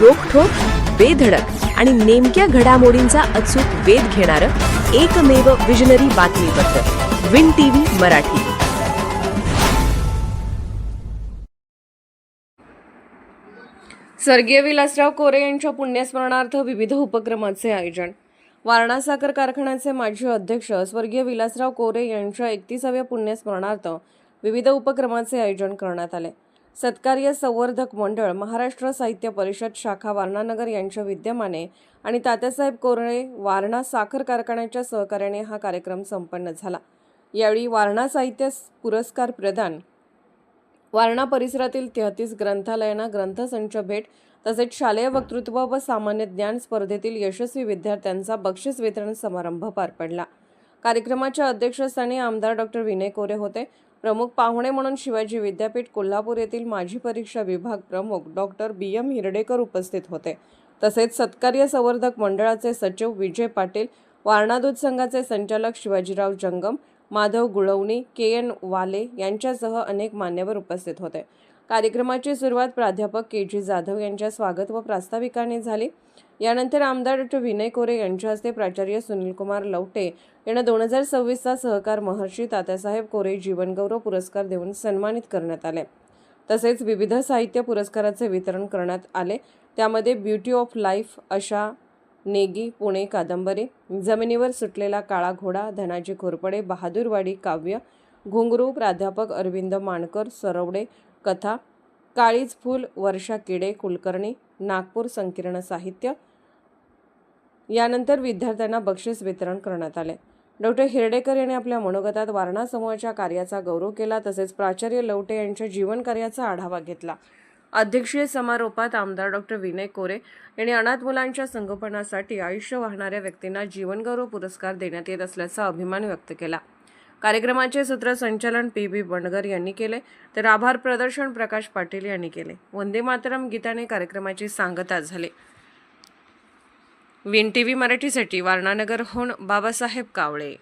रोखठोक, बेधडक आणि नेमक्या घडामोडींचा अचूक वेध घेणारं एकमेव विजनरी बातमीपत्र विन टीव्ही मराठी. स्वर्गीय विलासराव कोरे यांच्या पुण्यस्मरणार्थ विविध उपक्रमांचे आयोजन. वारणा साखर कारखान्याचे माजी अध्यक्ष स्वर्गीय विलासराव कोरे यांच्या 31व्या पुण्यस्मरणार्थ विविध उपक्रमांचे आयोजन करण्यात आले. सत्कार्य संवर्धक मंडळ, महाराष्ट्र साहित्य परिषद शाखा वारणानगर यांच्या विद्यमाने आणि तात्यासाहेब कोरे वारणा साखर कारखान्याच्या सहकार्याने हा कार्यक्रम संपन्न झाला. यावेळी वारणा साहित्य पुरस्कार प्रदान, वारणा परिसरातील 33 ग्रंथालयांना ग्रंथसंच भेट तसेच शालेय वक्तृत्व व सामान्य ज्ञान स्पर्धेतील यशस्वी विद्यार्थ्यांचा बक्षीस वितरण समारंभ पार पडला. कार्यक्रमाच्या अध्यक्षस्थानी आमदार डॉ. विनय कोरे होते. प्रमुख पाहुणे म्हणून शिवाजी विद्यापीठ कोल्हापूर येथील माजी परीक्षा विभाग प्रमुख डॉ. BM हिरडेकर उपस्थित होते. तसेच सत्कार्य संवर्धक मंडळाचे सचिव विजय पाटील, वारणा दूध संघाचे संचालक शिवाजीराव जंगम, माधव गुळवणी, KN वाले यांच्यासह अनेक मान्यवर उपस्थित होते. कार्यक्रमाची सुरुवात प्राध्यापक KG जाधव यांच्या स्वागत व प्रास्ताविकाने झाली. यानंतर आमदार डॉ. विनय कोरे यांच्या हस्ते प्राचार्य सुनीलकुमार लवटे यांना 2026चा सहकार महर्षी तात्यासाहेब कोरे जीवनगौरव पुरस्कार देऊन सन्मानित करण्यात आले. तसेच विविध साहित्य पुरस्काराचे वितरण करण्यात आले. त्यामध्ये ब्युटी ऑफ लाईफ, आशा नेगी पुणे कादंबरी, जमिनीवर सुटलेला काळा घोडा, धनाजी घोरपडे, बहादूरवाडी काव्य, घुंगरू, प्राध्यापक अरविंद माणकर, सरवडे कथा, काळीज फूल, वर्षा किडे कुलकर्णी, नागपूर संकीर्ण साहित्य. यानंतर विद्यार्थ्यांना बक्षीस वितरण करण्यात आले. डॉ. हिरडेकर यांनी आपल्या मनोगतात वारणा समूहाच्या कार्याचा गौरव केला. तसेच प्राचार्य लवटे यांच्या जीवन कार्याचा आढावा घेतला. अध्यक्षीय समारोपात आमदार डॉ. विनय कोरे यांनी अनाथ मुलांच्या संगोपनासाठी आयुष्य वाहणाऱ्या व्यक्तींना जीवनगौरव पुरस्कार देण्यात येत असल्याचा अभिमान व्यक्त केला. कार्यक्रमाचे सूत्रसंचालन PB बंडगर यांनी केले, तर आभार प्रदर्शन प्रकाश पाटील यांनी केले. वंदे मातरम गीताने कार्यक्रमाची सांगता झाली. विन टीव्ही मराठीसाठी वारणानगरहून बाबासाहेब कावळे.